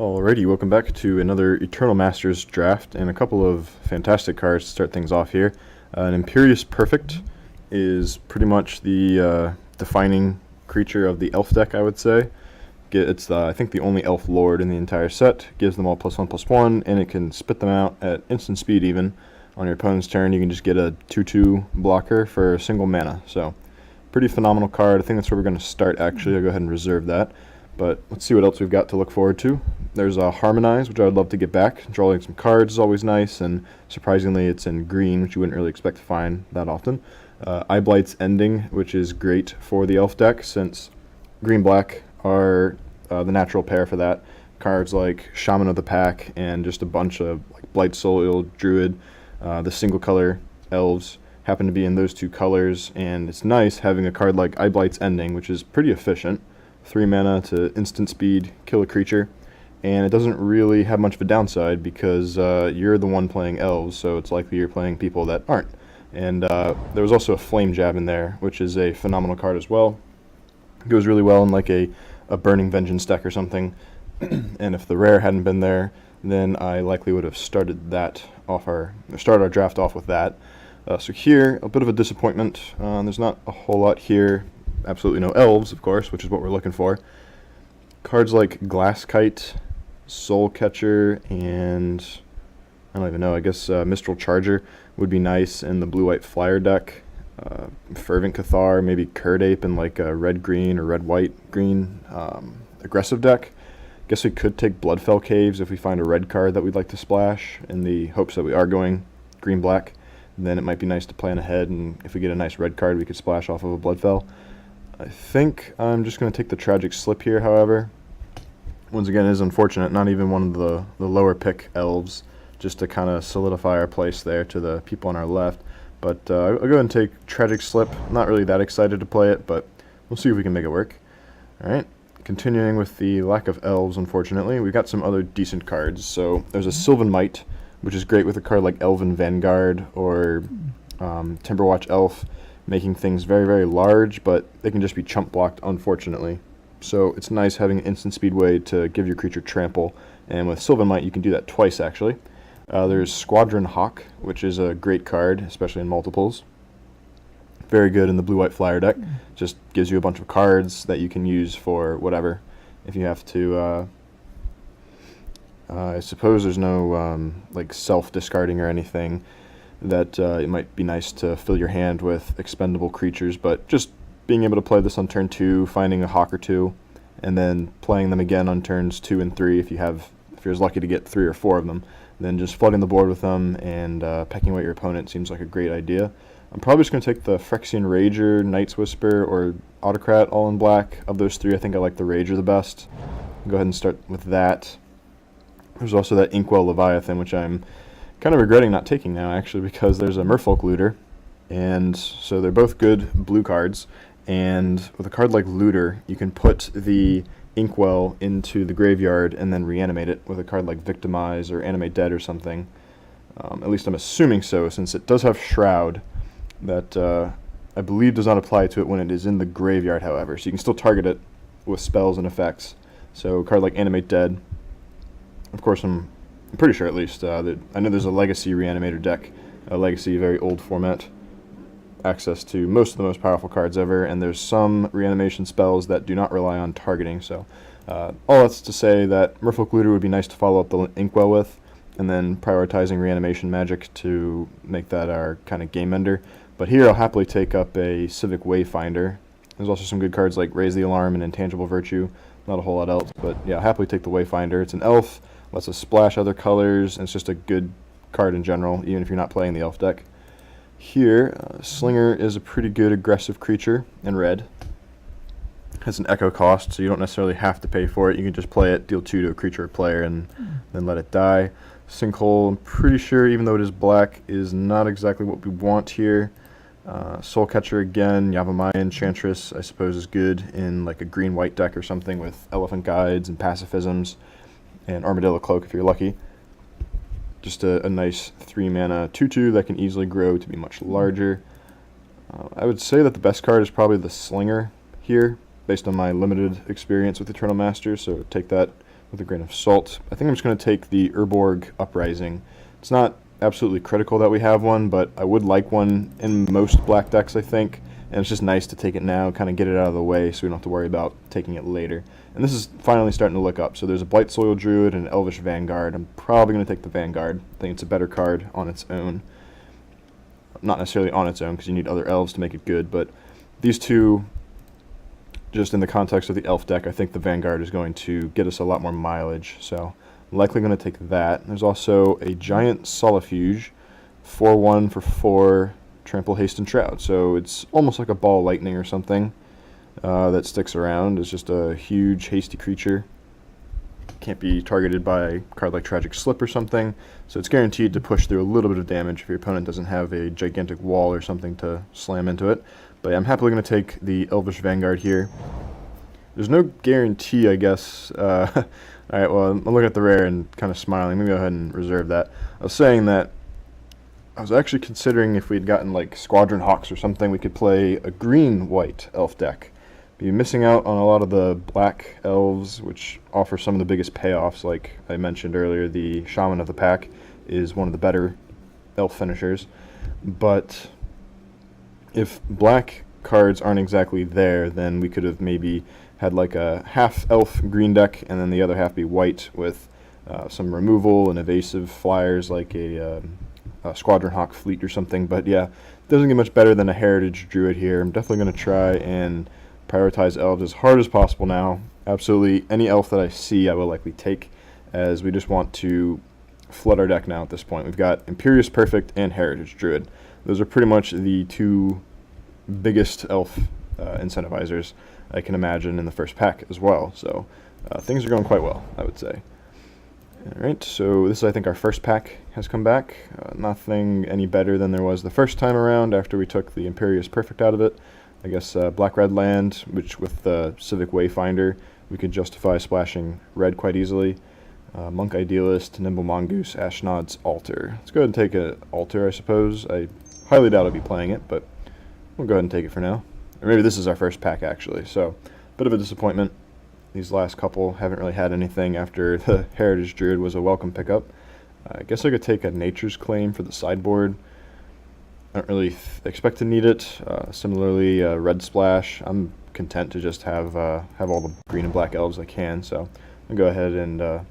Alrighty, welcome back to another Eternal Masters draft and a couple of fantastic cards to start things off here. An Imperious Perfect is pretty much the defining creature of the elf deck, I would say. It's I think the only elf lord in the entire set. Gives them all +1/+1, and it can spit them out at instant speed even. On your opponent's turn, you can just get a 2/2 blocker for a single mana. So, pretty phenomenal card. I think that's where we're going to start actually. I'll go ahead and reserve that. But let's see what else we've got to look forward to. There's Harmonize, which I would love to get back. Drawing some cards is always nice, and surprisingly it's in green, which you wouldn't really expect to find that often. Blight's Ending, which is great for the elf deck, since green-black are the natural pair for that. Cards like Shaman of the Pack and just a bunch of like Blight Soil, Druid, the single-color elves happen to be in those two colors, and it's nice having a card like Blight's Ending, which is pretty efficient. 3 mana to instant speed, kill a creature, and it doesn't really have much of a downside because you're the one playing elves, so it's likely you're playing people that aren't. And there was also a Flame Jab in there, which is a phenomenal card as well. It goes really well in like a Burning Vengeance deck or something, and if the rare hadn't been there, then I likely would have started our draft off with that. So here, a bit of a disappointment. There's not a whole lot here. Absolutely no elves, of course, which is what we're looking for. Cards like Glass Kite, Soul Catcher, and I don't even know, I guess Mistral Charger would be nice in the blue-white flyer deck. Fervent Cathar, maybe Curdape in like a red-green or red-white-green aggressive deck. Guess we could take Bloodfell Caves if we find a red card that we'd like to splash, in the hopes that we are going green-black. Then it might be nice to plan ahead, and if we get a nice red card, we could splash off of a Bloodfell. I think I'm just going to take the Tragic Slip here, however. Once again, it is unfortunate, not even one of the lower pick elves, just to kind of solidify our place there to the people on our left. But I'll go ahead and take Tragic Slip. I'm not really that excited to play it, but we'll see if we can make it work. Alright, continuing with the lack of elves, unfortunately, we've got some other decent cards. So there's a Sylvan Might, which is great with a card like Elven Vanguard or Timberwatch Elf, making things very, very large, but they can just be chump blocked, unfortunately. So it's nice having an instant speed way to give your creature trample, and with Sylvan Might you can do that twice actually. There's Squadron Hawk, which is a great card, especially in multiples. Very good in the blue-white flyer deck. Just gives you a bunch of cards that you can use for whatever. If you have to, I suppose there's no like self-discarding or anything, that it might be nice to fill your hand with expendable creatures, but just being able to play this on turn 2, finding a hawk or 2, and then playing them again on turns 2 and 3 if you're as lucky to get 3 or 4 of them, then just flooding the board with them and pecking away your opponent seems like a great idea. I'm probably just going to take the Phyrexian Rager, Night's Whisper, or Autocrat all in black. Of those 3, I think I like the Rager the best. Go ahead and start with that. There's also that Inkwell Leviathan, which I'm kind of regretting not taking now, actually, because there's a Merfolk Looter, and so they're both good blue cards, and with a card like Looter, you can put the Inkwell into the graveyard and then reanimate it with a card like Victimize or Animate Dead or something. At least I'm assuming so, since it does have Shroud that I believe does not apply to it when it is in the graveyard, however, so you can still target it with spells and effects. So a card like Animate Dead, of course I'm pretty sure at least, I know there's a Legacy Reanimator deck, a Legacy very old format, access to most of the most powerful cards ever, and there's some reanimation spells that do not rely on targeting, so all that's to say that Merfolk Looter would be nice to follow up the Inkwell with, and then prioritizing reanimation magic to make that our kind of game ender. But here I'll happily take up a Civic Wayfinder. There's also some good cards like Raise the Alarm and Intangible Virtue, not a whole lot else, but yeah, I'll happily take the Wayfinder. It's an elf, lets us splash other colors, and it's just a good card in general, even if you're not playing the elf deck. Here, Slinger is a pretty good aggressive creature in red. Has an echo cost, so you don't necessarily have to pay for it. You can just play it, deal 2 to a creature or player, and then let it die. Sinkhole, I'm pretty sure, even though it is black, is not exactly what we want here. Soul Catcher again, Yavimaya Enchantress, I suppose is good in like a green-white deck or something with Elephant Guides and Pacifisms, and Armadillo Cloak if you're lucky. Just a nice 3-mana 2/2 that can easily grow to be much larger. I would say that the best card is probably the Slinger here, based on my limited experience with Eternal Masters, so take that with a grain of salt. I think I'm just going to take the Urborg Uprising. It's not absolutely critical that we have one, but I would like one in most black decks, I think. And it's just nice to take it now, kind of get it out of the way so we don't have to worry about taking it later. And this is finally starting to look up. So there's a Blight Soil Druid and an Elvish Vanguard. I'm probably going to take the Vanguard. I think it's a better card on its own. Not necessarily on its own, because you need other elves to make it good, but these two, just in the context of the elf deck, I think the Vanguard is going to get us a lot more mileage, so I'm likely going to take that. There's also a Giant Solifuge, 4/1 for 4, Trample, Haste, and Shroud, so it's almost like a Ball of Lightning or something that sticks around. It's just a huge, hasty creature. Can't be targeted by a card like Tragic Slip or something, so it's guaranteed to push through a little bit of damage if your opponent doesn't have a gigantic wall or something to slam into it. But yeah, I'm happily going to take the Elvish Vanguard here. There's no guarantee, I guess. Alright, well, I'm looking at the rare and kind of smiling. Let me go ahead and reserve that. I was saying that I was actually considering if we'd gotten like Squadron Hawks or something, we could play a green-white elf deck. Be missing out on a lot of the black elves, which offer some of the biggest payoffs. Like I mentioned earlier, the Shaman of the Pack is one of the better elf finishers. But if black cards aren't exactly there, then we could have maybe had like a half elf green deck and then the other half be white with some removal and evasive flyers like a Squadron Hawk fleet or something. But yeah, it doesn't get much better than a Heritage Druid here. I'm definitely going to try and prioritize elves as hard as possible now. Absolutely any elf that I see I will likely take, as we just want to flood our deck now at this point. We've got Imperious Perfect and Heritage Druid. Those are pretty much the two biggest elf incentivizers I can imagine in the first pack as well. So things are going quite well, I would say. Alright, so this is, I think, our first pack has come back. Nothing any better than there was the first time around after we took the Imperious Perfect out of it. I guess black-red land, which with the Civic Wayfinder, we could justify splashing red quite easily. Monk Idealist, Nimble Mongoose, Ashnod's Altar. Let's go ahead and take an Altar, I suppose. I highly doubt I'll be playing it, but we'll go ahead and take it for now. Or maybe this is our first pack, actually, so bit of a disappointment. These last couple haven't really had anything after the Heritage Druid was a welcome pickup. I guess I could take a Nature's Claim for the sideboard. I don't really expect to need it. Similarly, Red Splash. I'm content to just have all the green and black elves I can, so I'll go ahead and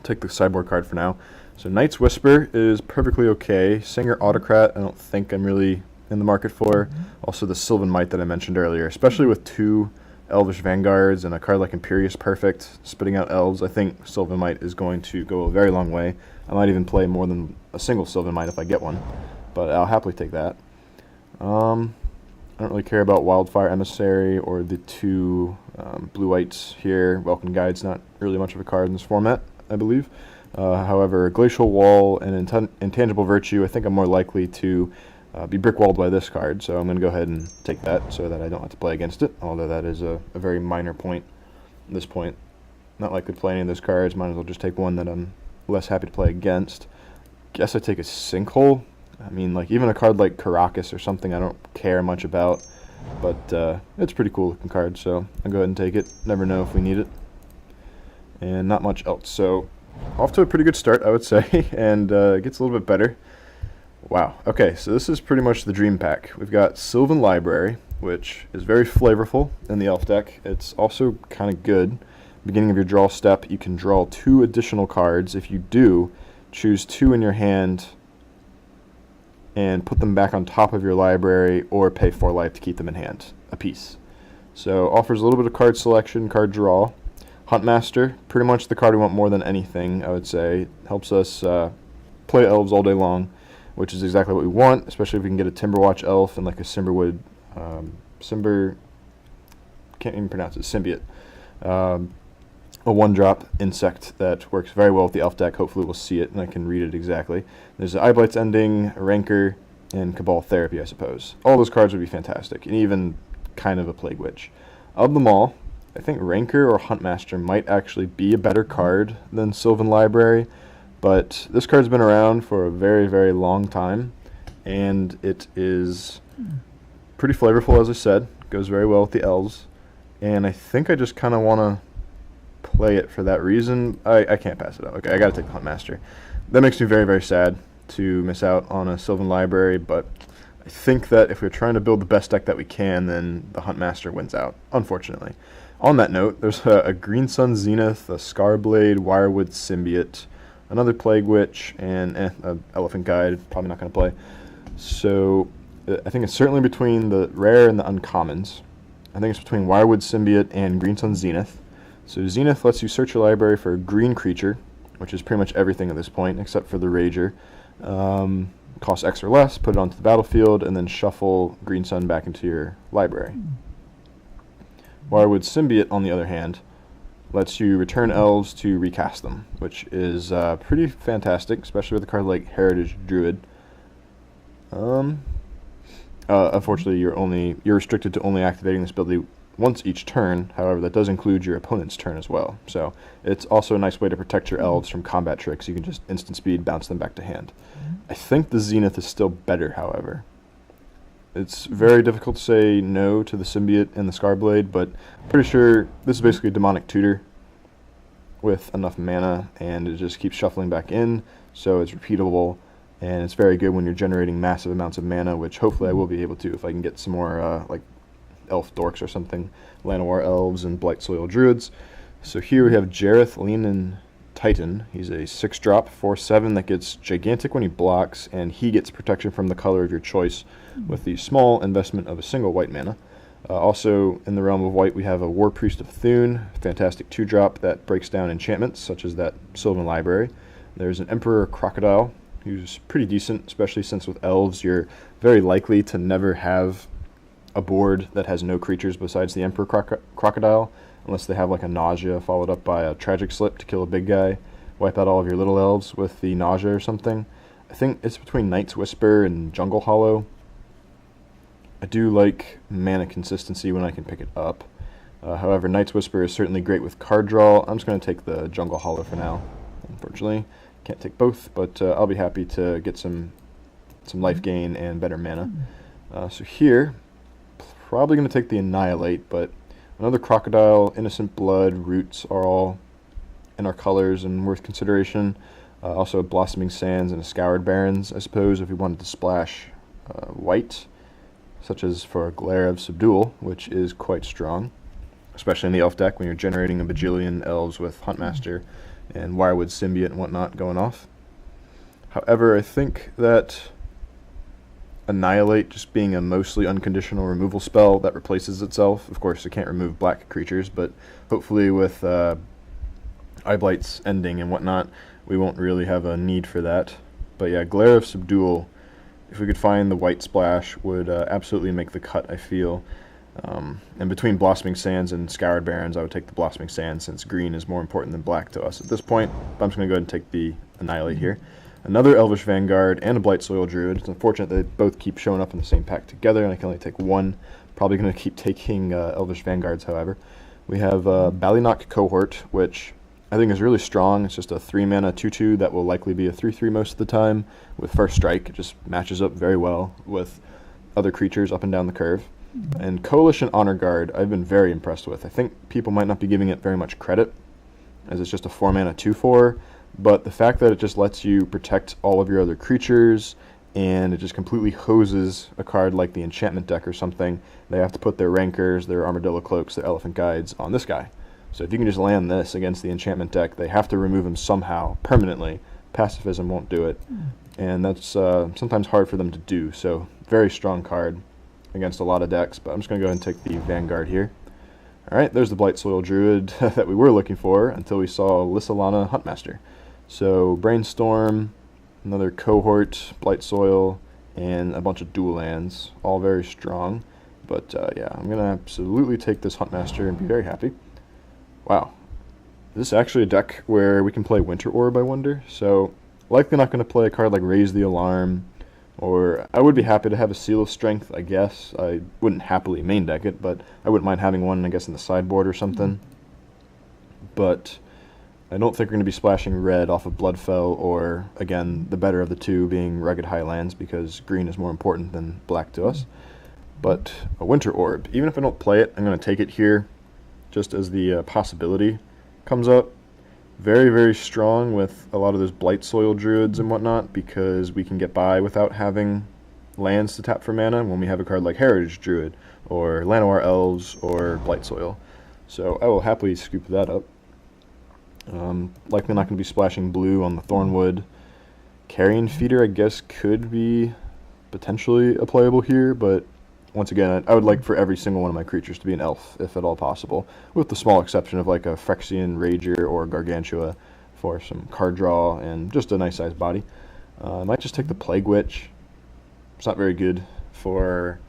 take the sideboard card for now. So Knight's Whisper is perfectly okay. Singer Autocrat, I don't think I'm really in the market for. Also the Sylvan Might that I mentioned earlier, especially with two Elvish Vanguards and a card like Imperious Perfect spitting out elves. I think Sylvan Might is going to go a very long way. I might even play more than a single Sylvan Might if I get one, but I'll happily take that. I don't really care about Wildfire Emissary or the two blue-whites here. Welcome Guide's not really much of a card in this format, I believe. However, Glacial Wall and Intangible Virtue, I think I'm more likely to be brick-walled by this card, so I'm going to go ahead and take that so that I don't have to play against it, although that is a very minor point at this point. Not likely to play any of those cards. Might as well just take one that I'm less happy to play against. Guess I take a Sinkhole. I mean, like, even a card like Caracas or something I don't care much about, but it's a pretty cool looking card, so I'll go ahead and take it. Never know if we need it. And not much else, so off to a pretty good start, I would say, and it gets a little bit better. Wow, okay, so this is pretty much the dream pack. We've got Sylvan Library, which is very flavorful in the elf deck. It's also kind of good. Beginning of your draw step, you can draw 2 additional cards. If you do, choose 2 in your hand and put them back on top of your library, or pay 4 life to keep them in hand, a piece. So offers a little bit of card selection, card draw. Huntmaster, pretty much the card we want more than anything, I would say. Helps us play elves all day long, which is exactly what we want, especially if we can get a Timberwatch elf and like a Simberwood, can't even pronounce it, Symbiote. A 1-drop insect that works very well with the elf deck. Hopefully we'll see it and I can read it exactly. There's an Eyeblight's Ending, a Rancor, and Cabal Therapy, I suppose. All those cards would be fantastic, and even kind of a Plague Witch. Of them all, I think Rancor or Huntmaster might actually be a better card than Sylvan Library, but this card's been around for a very, very long time, and it is pretty flavorful, as I said. Goes very well with the elves, and I think I just kind of want to play it for that reason, I can't pass it up. Okay, I gotta take the Huntmaster. That makes me very, very sad to miss out on a Sylvan Library, but I think that if we're trying to build the best deck that we can, then the Huntmaster wins out, unfortunately. On that note, there's a Green Sun Zenith, a Scarblade, Wirewood Symbiote, another Plague Witch, and a Elephant Guide. Probably not going to play. So I think it's certainly between the rare and the uncommons. I think it's between Wirewood Symbiote and Green Sun Zenith. So Zenith lets you search your library for a green creature, which is pretty much everything at this point, except for the Rager. Costs X or less, put it onto the battlefield, and then shuffle Green Sun back into your library. Wirewood Symbiote, on the other hand, lets you return elves to recast them, which is pretty fantastic, especially with a card like Heritage Druid. Unfortunately, you're restricted to only activating this ability once each turn. However, that does include your opponent's turn as well. So it's also a nice way to protect your elves from combat tricks. You can just instant speed bounce them back to hand. I think the Zenith is still better, however. It's very difficult to say no to the Symbiote and the Scarblade, but I'm pretty sure this is basically a Demonic Tutor with enough mana, and it just keeps shuffling back in, so it's repeatable, and it's very good when you're generating massive amounts of mana, which hopefully I will be able to if I can get some more like Elf Dorks or something, Llanowar Elves and Blightsoil Druids. So here we have Jareth Leanan Titan. He's a 6-drop, 4/7 that gets gigantic when he blocks, and he gets protection from the color of your choice with the small investment of a single white mana. Also, in the realm of white, we have a War Priest of Thune, fantastic 2-drop that breaks down enchantments, such as that Sylvan Library. There's an Emperor Crocodile, who's pretty decent, especially since with elves, you're very likely to never have a board that has no creatures besides the Emperor Crocodile, unless they have like a Nausea followed up by a Tragic Slip to kill a big guy, wipe out all of your little elves with the Nausea or something. I think it's between Night's Whisper and Jungle Hollow. I do like mana consistency when I can pick it up. However, Night's Whisper is certainly great with card draw. I'm just going to take the Jungle Hollow for now. Unfortunately, can't take both, but I'll be happy to get some life gain and better mana. So here, probably going to take the Annihilate, but another Crocodile, Innocent Blood, Roots are all in our colors and worth consideration. Also Blossoming Sands and a Scoured Barrens, I suppose, if we wanted to splash white, such as for a Glare of Subdual, which is quite strong, especially in the elf deck when you're generating a bajillion elves with Huntmaster and Wirewood Symbiote and whatnot going off. However, I think that Annihilate just being a mostly unconditional removal spell that replaces itself. Of course, it can't remove black creatures, but hopefully with Eyeblight's ending and whatnot, we won't really have a need for that. But yeah, Glare of Subdual, if we could find the white splash, would absolutely make the cut, I feel. And between Blossoming Sands and Scoured Barrens, I would take the Blossoming Sands since green is more important than black to us at this point. But I'm just going to go ahead and take the Annihilate here. Another Elvish Vanguard and a Blightsoil Druid. It's unfortunate that they both keep showing up in the same pack together, and I can only take one. Probably going to keep taking Elvish Vanguards, however. We have Ballynock Cohort, which I think is really strong. It's just a 3-mana 2/2 that will likely be a 3/3 most of the time. With First Strike, it just matches up very well with other creatures up and down the curve. And Coalition Honor Guard, I've been very impressed with. I think people might not be giving it very much credit, as it's just a 4-mana 2/4. But the fact that it just lets you protect all of your other creatures, and it just completely hoses a card like the Enchantment deck or something, they have to put their Rancors, their Armadillo Cloaks, their Elephant Guides on this guy. So if you can just land this against the Enchantment deck, they have to remove him somehow, permanently. Pacifism won't do it, and that's sometimes hard for them to do. So very strong card against a lot of decks, but I'm just going to go ahead and take the Vanguard here. Alright, there's the Blightsoil Druid that we were looking for until we saw Lys Alana Huntmaster. So Brainstorm, another Cohort, Blightsoil, and a bunch of dual lands, all very strong. But yeah, I'm going to absolutely take this Huntmaster and be very happy. Wow. Is this actually a deck where we can play Winter Orb, I wonder? So, likely not going to play a card like Raise the Alarm, or I would be happy to have a Seal of Strength, I guess. I wouldn't happily main deck it, but I wouldn't mind having one, I guess, in the sideboard or something. But I don't think we're going to be splashing red off of Bloodfell, or, again, the better of the two being Rugged Highlands, because green is more important than black to us. But a Winter Orb, even if I don't play it, I'm going to take it here, just as the possibility. Comes up very, very strong with a lot of those Blight Soil Druids and whatnot, because we can get by without having lands to tap for mana when we have a card like Heritage Druid, or Llanowar Elves, or Blight Soil. So I will happily scoop that up. Likely not going to be splashing blue on the Thornwood. Carrion Feeder, I guess, could be potentially a playable here, but once again, I would like for every single one of my creatures to be an elf, if at all possible, with the small exception of like a Phyrexian Rager or Gargantua for some card draw and just a nice sized body. I might just take the Plague Witch. It's not very good for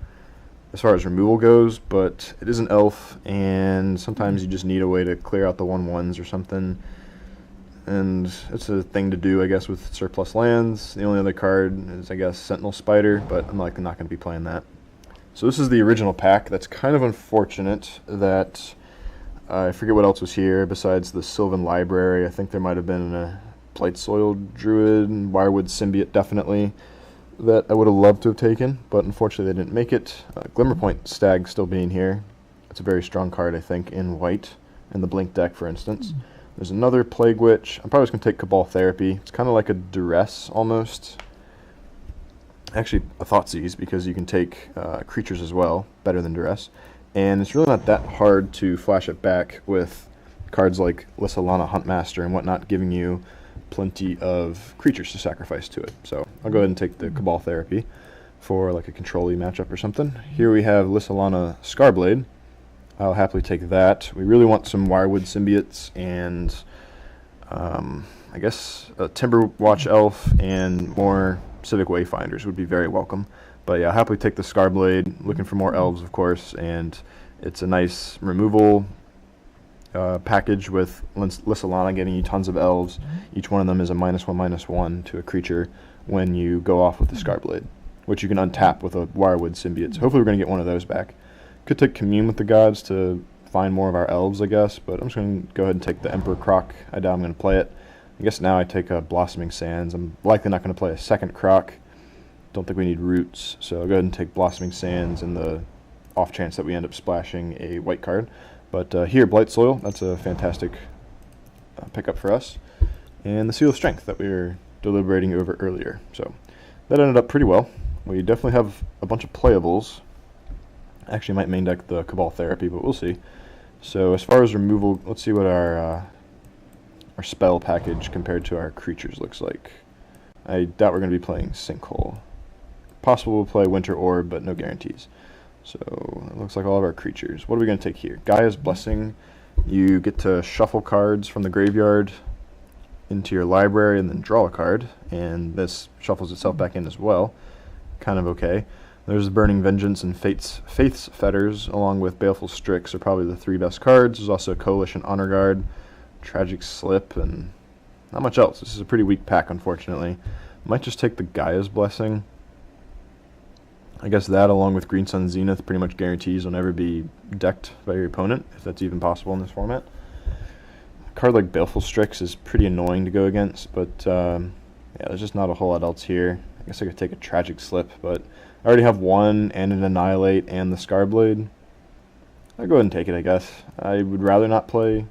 as far as removal goes, but it is an elf, and sometimes you just need a way to clear out the 1/1s or something. And it's a thing to do, I guess, with surplus lands. The only other card is, I guess, Sentinel Spider, but I'm likely not going to be playing that. So this is the original pack. That's kind of unfortunate that I forget what else was here besides the Sylvan Library. I think there might have been a Blight Soil Druid and Wirewood Symbiote, definitely, that I would have loved to have taken, but unfortunately they didn't make it. Glimmerpoint Stag still being here. It's a very strong card, I think, in white, in the Blink deck, for instance. There's another Plague Witch. I'm probably just going to take Cabal Therapy. It's kind of like a Duress, almost. Actually, a Thoughtseize, because you can take creatures as well, better than Duress. And it's really not that hard to flash it back with cards like Lys Alana Huntmaster and whatnot, giving you plenty of creatures to sacrifice to it. So I'll go ahead and take the Cabal Therapy for like a control-y matchup or something. Here we have Lys Alana Scarblade. I'll happily take that. We really want some Wirewood Symbiotes and I guess a Timberwatch Elf and more Civic Wayfinders would be very welcome. But yeah, I'll happily take the Scarblade, looking for more elves, of course, and it's a nice removal package with Lys Alana getting you tons of elves. Each one of them is a -1/-1 to a creature when you go off with the Scarblade, which you can untap with a Wirewood Symbiote. So hopefully we're going to get one of those back. Could take Commune with the Gods to find more of our elves, I guess, but I'm just going to go ahead and take the Emperor Croc. I doubt I'm going to play it. I guess now I take a Blossoming Sands. I'm likely not going to play a second Croc. Don't think we need roots, so I'll go ahead and take Blossoming Sands in the off chance that we end up splashing a white card. But here, Blight Soil, that's a fantastic pickup for us. And the Seal of Strength that we were deliberating over earlier. So that ended up pretty well. We definitely have a bunch of playables. Actually might main deck the Cabal Therapy, but we'll see. So as far as removal, let's see what our spell package compared to our creatures looks like. I doubt we're going to be playing Sinkhole. Possible we'll play Winter Orb, but no guarantees. So it looks like all of our creatures. What are we going to take here? Gaia's Blessing. You get to shuffle cards from the graveyard into your library and then draw a card. And this shuffles itself back in as well. Kind of okay. There's Burning Vengeance and Faith's Fetters, along with Baleful Strix, are probably the three best cards. There's also Coalition Honor Guard, Tragic Slip, and not much else. This is a pretty weak pack, unfortunately. Might just take the Gaia's Blessing. I guess that, along with Green Sun Zenith, pretty much guarantees you'll never be decked by your opponent, if that's even possible in this format. A card like Baleful Strix is pretty annoying to go against, but yeah, there's just not a whole lot else here. I guess I could take a Tragic Slip, but I already have one and an Annihilate and the Scarblade. I'll go ahead and take it, I guess. I would rather not play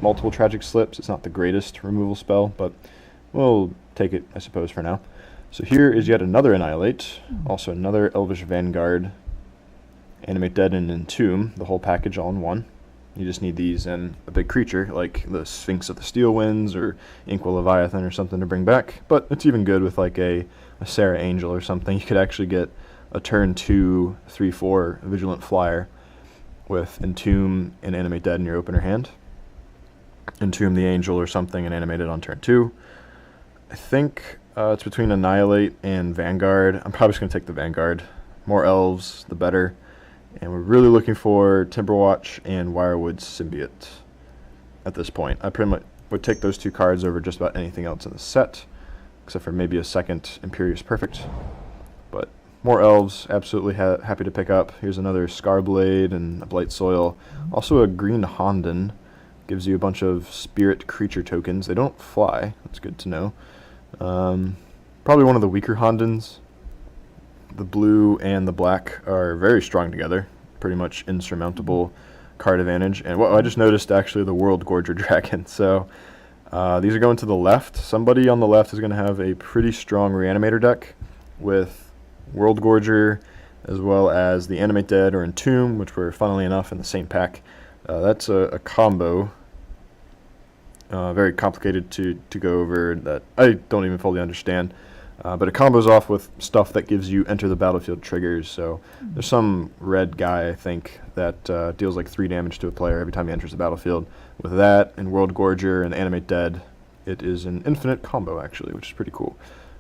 multiple Tragic Slips. It's not the greatest removal spell, but we'll take it, I suppose, for now. So here is yet another Annihilate, also another Elvish Vanguard, Animate Dead, and Entomb, the whole package all in one. You just need these and a big creature like the Sphinx of the Steel Winds or Inkwell Leviathan or something to bring back, but it's even good with like a Sarah Angel or something. You could actually get a turn 2, 3/4 Vigilant Flyer with Entomb and Animate Dead in your opener hand. Entomb the Angel or something and animate it on turn 2. I think it's between Annihilate and Vanguard. I'm probably just going to take the Vanguard. More elves, the better. And we're really looking for Timberwatch and Wirewood Symbiote at this point. I pretty much would take those two cards over just about anything else in the set, except for maybe a second Imperious Perfect. But more elves, absolutely happy to pick up. Here's another Scarblade and a Blight Soil. Also a Green Honden. Gives you a bunch of spirit creature tokens. They don't fly. That's good to know. Probably one of the weaker Hondens. The blue and the black are very strong together. Pretty much insurmountable card advantage. And I just noticed actually the World Gorger Dragon. So these are going to the left. Somebody on the left is going to have a pretty strong Reanimator deck with World Gorger, as well as the Animate Dead or Entomb, which were, funnily enough, in the same pack. That's a combo. Very complicated to go over that I don't even fully understand. But it combos off with stuff that gives you enter the battlefield triggers. So there's some red guy, I think, that deals like 3 damage to a player every time he enters the battlefield. With that and World Gorger and Animate Dead, it is an infinite combo, actually, which is pretty cool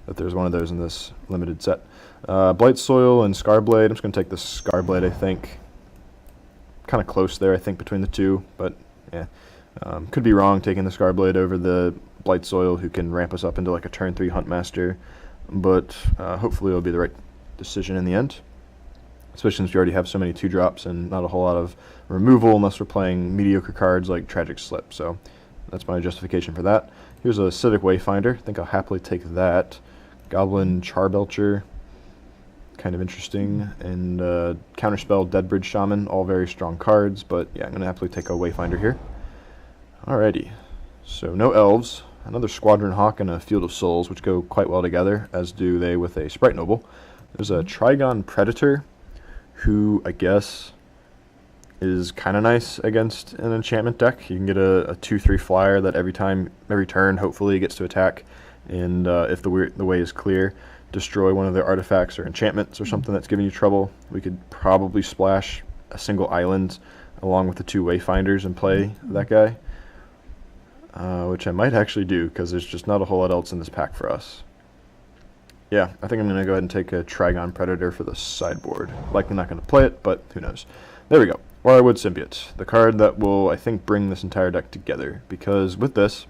that there's one of those in this limited set. Blight Soil and Scarblade. I'm just going to take the Scarblade, I think. Kind of close there, I think, between the two, but yeah. Could be wrong taking the Scarblade over the Blight Soil, who can ramp us up into like a turn 3 Huntmaster, but hopefully it'll be the right decision in the end, especially since we already have so many 2-drops and not a whole lot of removal unless we're playing mediocre cards like Tragic Slip. So that's my justification for that. Here's a Civic Wayfinder. I think I'll happily take that. Goblin Charbelcher, kind of interesting, and Counterspell Deadbridge Shaman, all very strong cards, but yeah, I'm going to happily take a Wayfinder here. Alrighty, so no elves, another Squadron Hawk and a Field of Souls, which go quite well together, as do they with a Sprite Noble. There's a Trigon Predator, who I guess is kind of nice against an enchantment deck. You can get a 2/3 flyer that every turn, hopefully gets to attack, and if the way is clear, destroy one of their artifacts or enchantments or something that's giving you trouble. We could probably splash a single island along with the 2 Wayfinders and play that guy. Which I might actually do, because there's just not a whole lot else in this pack for us. Yeah, I think I'm going to go ahead and take a Trigon Predator for the sideboard. Likely not going to play it, but who knows. There we go. Wirewood Symbiote, the card that will, I think, bring this entire deck together. Because with this,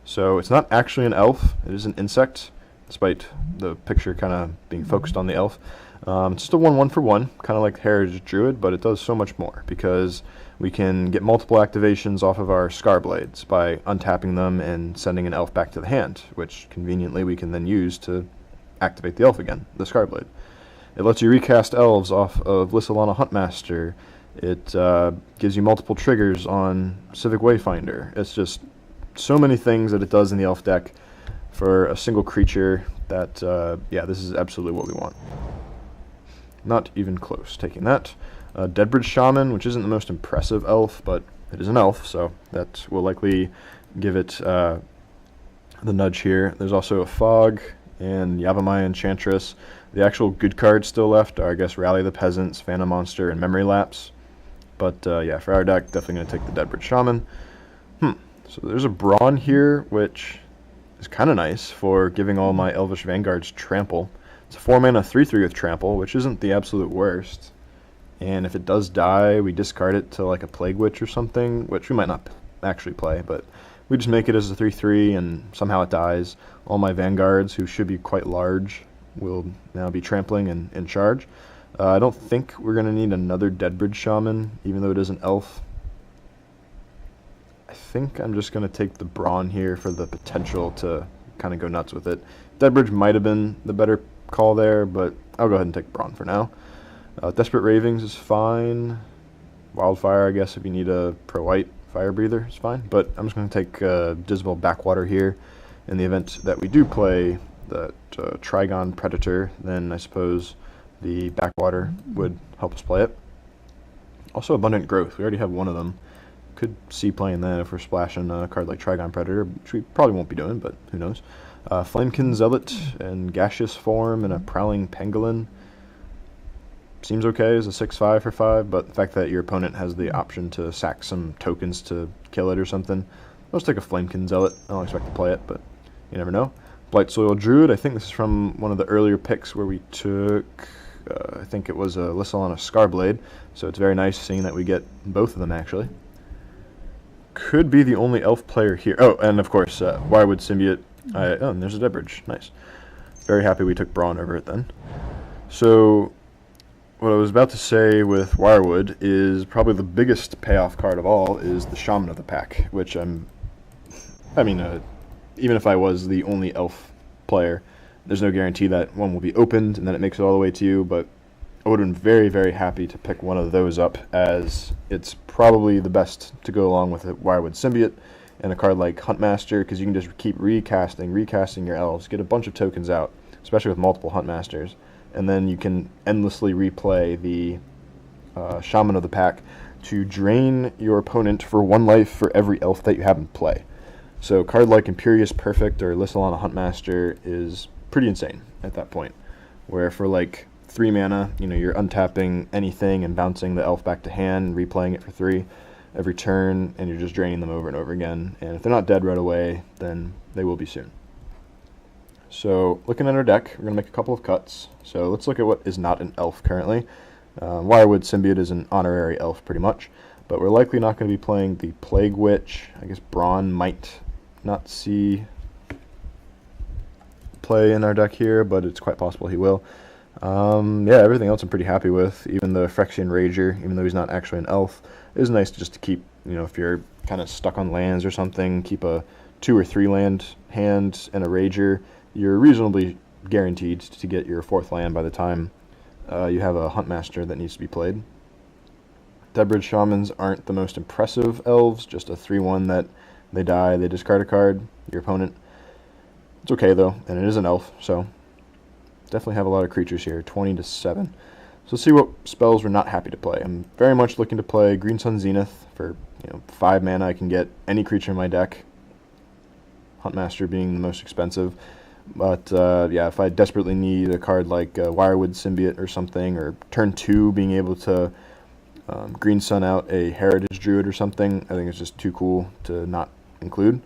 so it's not actually an elf, it is an insect, despite the picture kind of being focused on the elf. It's just a 1/1 for 1, kind of like Heritage Druid, but it does so much more, because we can get multiple activations off of our Scarblades by untapping them and sending an elf back to the hand, which conveniently we can then use to activate the elf again, the Scarblade. It lets you recast elves off of Lys Alana Huntmaster. It gives you multiple triggers on Civic Wayfinder. It's just so many things that it does in the elf deck for a single creature that, yeah, this is absolutely what we want. Not even close. Taking that. Deadbridge Shaman, which isn't the most impressive elf, but it is an elf, so that will likely give it the nudge here. There's also a Fog and Yavimaya Enchantress. The actual good cards still left are, I guess, Rally the Peasants, Phantom Monster, and Memory Lapse. But yeah, for our deck, definitely going to take the Deadbridge Shaman. So there's a Brawn here, which is kind of nice for giving all my Elvish Vanguards Trample. It's a 4-mana 3/3 with Trample, which isn't the absolute worst. And if it does die, we discard it to like a Plague Witch or something, which we might not actually play, but we just make it as a 3/3 and somehow it dies. All my Vanguards, who should be quite large, will now be trampling and in charge. I don't think we're going to need another Deadbridge Shaman, even though it is an elf. I think I'm just going to take the Brawn here for the potential to kind of go nuts with it. Deadbridge might have been the better call there, but I'll go ahead and take Brawn for now. Desperate Ravings is fine. Wildfire, I guess, if you need a pro-white fire breather, is fine. But I'm just going to take Dismal Backwater here. In the event that we do play that Trigon Predator, then I suppose the Backwater would help us play it. Also Abundant Growth. We already have one of them. Could see playing that if we're splashing a card like Trigon Predator, which we probably won't be doing, but who knows. Flamekin Zealot and Gaseous Form and a Prowling Pangolin. Seems okay as a 6/5 for 5, but the fact that your opponent has the option to sack some tokens to kill it or something. Let's take a Flamekin Zealot. I don't expect to play it, but you never know. Blight Soil Druid. I think this is from one of the earlier picks where we took, I think it was a Lys Alana Scarblade, so it's very nice seeing that we get both of them actually. Could be the only elf player here. Oh, and of course, Wirewood Symbiote. Oh, and there's a Deadbridge. Nice. Very happy we took Brawn over it then. So what I was about to say with Wirewood is probably the biggest payoff card of all is the Shaman of the pack, which even if I was the only elf player, there's no guarantee that one will be opened and then it makes it all the way to you, but I would have been very, very happy to pick one of those up, as it's probably the best to go along with a Wirewood Symbiote and a card like Huntmaster, because you can just keep recasting your elves, get a bunch of tokens out, especially with multiple Huntmasters, and then you can endlessly replay the Shaman of the Pack to drain your opponent for 1 life for every elf that you have in play. So a card like Imperious Perfect or Lys Alana Huntmaster is pretty insane at that point, where for like 3 mana, you're untapping anything and bouncing the elf back to hand, replaying it for 3 every turn, and you're just draining them over and over again. And if they're not dead right away, then they will be soon. So looking at our deck, we're going to make a couple of cuts. So let's look at what is not an elf currently. Wirewood Symbiote is an honorary elf pretty much, but we're likely not going to be playing the Plague Witch. I guess Brawn might not see play in our deck here, but it's quite possible he will. Yeah, everything else I'm pretty happy with. Even the Phyrexian Rager, even though he's not actually an elf, is nice just to keep, if you're kind of stuck on lands or something, keep a 2 or 3 land hand and a Rager. You're reasonably guaranteed to get your 4th land by the time you have a Huntmaster that needs to be played. Deadbridge Shamans aren't the most impressive elves, just a 3/1 that they die, they discard a card, your opponent. It's okay though, and it is an elf, so definitely have a lot of creatures here, 20 to 7. So let's see what spells we're not happy to play. I'm very much looking to play Green Sun Zenith for 5 mana. I can get any creature in my deck, Huntmaster being the most expensive. But yeah, if I desperately need a card like Wirewood Symbiote or something, or turn 2 being able to Green Sun out a Heritage Druid or something, I think it's just too cool to not include.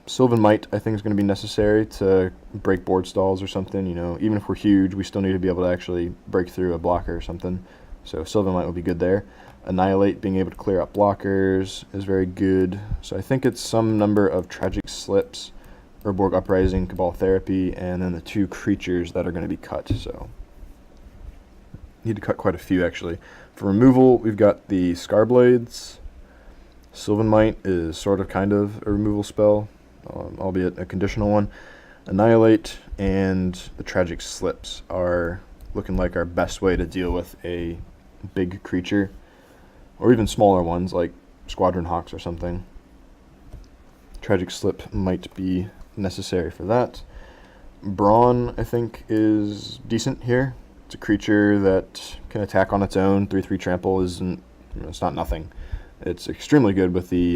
Sylvan Might, I think, is going to be necessary to break board stalls or something. Even if we're huge, we still need to be able to actually break through a blocker or something. So Sylvan Might will be good there. Annihilate, being able to clear up blockers, is very good. So I think it's some number of Tragic Slips, Urborg Uprising, Cabal Therapy, and then the 2 creatures that are going to be cut. So need to cut quite a few actually. For removal, we've got the Scarblades. Sylvan Might is sort of kind of a removal spell, albeit a conditional one. Annihilate and the Tragic Slips are looking like our best way to deal with a big creature, or even smaller ones like Squadron Hawks or something. Tragic Slip might be necessary for that. Brawn, I think, is decent here. It's a creature that can attack on its own. 3/3 trample isn't, it's not nothing. It's extremely good with the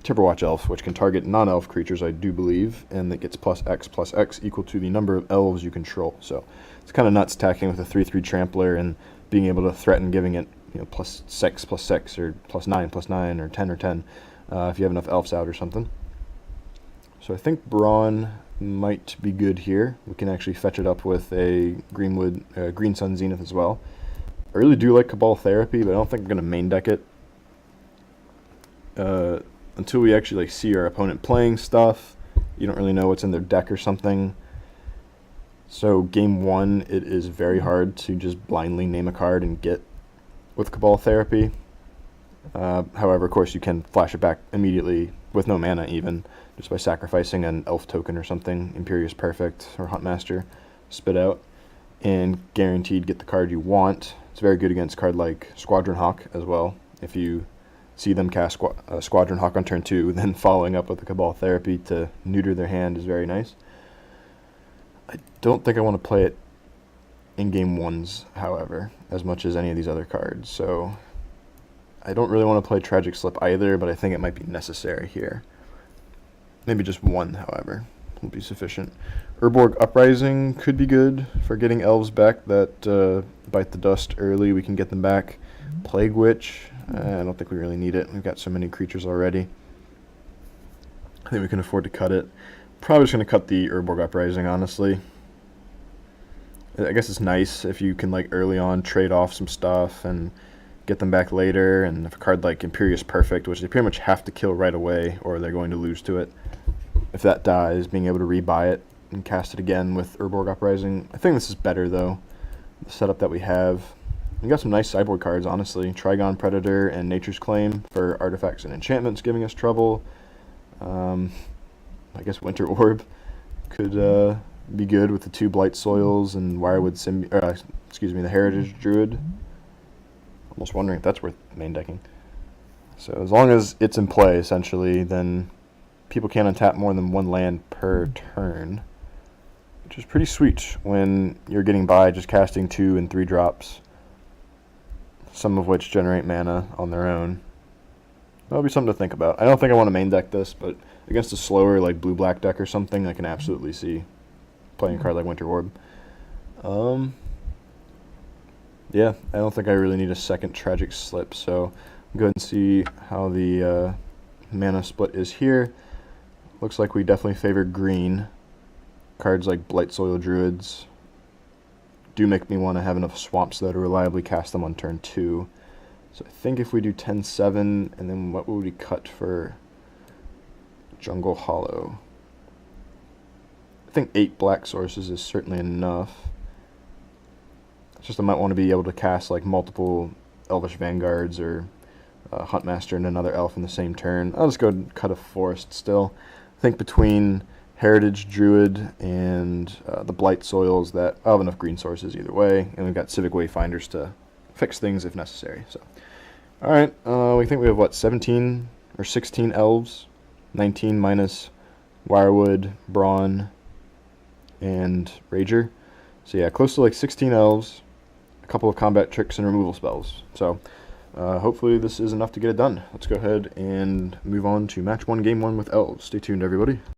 Timberwatch Elf, which can target non-elf creatures, I do believe, and that gets +X equal to the number of elves you control. So it's kind of nuts attacking with a 3/3 trampler and being able to threaten giving it +6/6 or +9/9 or 10/10 if you have enough elves out or something. So I think Brawn might be good here. We can actually fetch it up with a Green Sun Zenith as well. I really do like Cabal Therapy, but I don't think I'm going to main deck it until we actually see our opponent playing stuff. You don't really know what's in their deck or something. So game 1, it is very hard to just blindly name a card and get with Cabal Therapy. However, of course, you can flash it back immediately with no mana even, just by sacrificing an elf token or something, Imperious Perfect or Huntmaster, spit out, and guaranteed get the card you want. It's very good against a card like Squadron Hawk as well. If you see them cast Squadron Hawk on turn 2, then following up with the Cabal Therapy to neuter their hand is very nice. I don't think I want to play it in game 1s, however, as much as any of these other cards. So I don't really want to play Tragic Slip either, but I think it might be necessary here. Maybe just 1, however, will be sufficient. Urborg Uprising could be good for getting elves back that bite the dust early. We can get them back. Plague Witch, I don't think we really need it. We've got so many creatures already. I think we can afford to cut it. Probably just going to cut the Urborg Uprising, honestly. I guess it's nice if you can, like, early on trade off some stuff and get them back later. And if a card like Imperious Perfect, which they pretty much have to kill right away or they're going to lose to it, if that dies, being able to rebuy it and cast it again with Urborg Uprising. I think this is better, though, the setup that we have. We got some nice sideboard cards, honestly. Trigon Predator and Nature's Claim for artifacts and enchantments giving us trouble. I guess Winter Orb could be good with the 2 Blight Soils and Wirewood the Heritage Druid. Almost wondering if that's worth main decking. So as long as it's in play, essentially, then people can't untap more than 1 land per turn, which is pretty sweet when you're getting by just casting 2 and 3 drops, some of which generate mana on their own. That'll be something to think about. I don't think I want to main deck this, but against a slower like blue-black deck or something, I can absolutely see playing a card like Winter Orb. Yeah, I don't think I really need a second Tragic Slip, so go ahead and see how the mana split is here. Looks like we definitely favor green. Cards like Blight Soil Druids do make me want to have enough swamps though to reliably cast them on turn 2. So I think if we do 10-7, and then what would we cut for Jungle Hollow? I think 8 black sources is certainly enough. It's just I might want to be able to cast like multiple Elvish Vanguards or Huntmaster and another elf in the same turn. I'll just go and cut a forest still. I think between Heritage Druid and the Blight Soils that I'll have enough green sources either way, and we've got Civic Wayfinders to fix things if necessary. So, all right, we think we have what, 17 or 16 elves, 19 minus Wirewood, Brawn, and Rager. So yeah, close to like 16 elves, a couple of combat tricks and removal spells. So hopefully this is enough to get it done. Let's go ahead and move on to match 1, game 1 with elves. Stay tuned, everybody.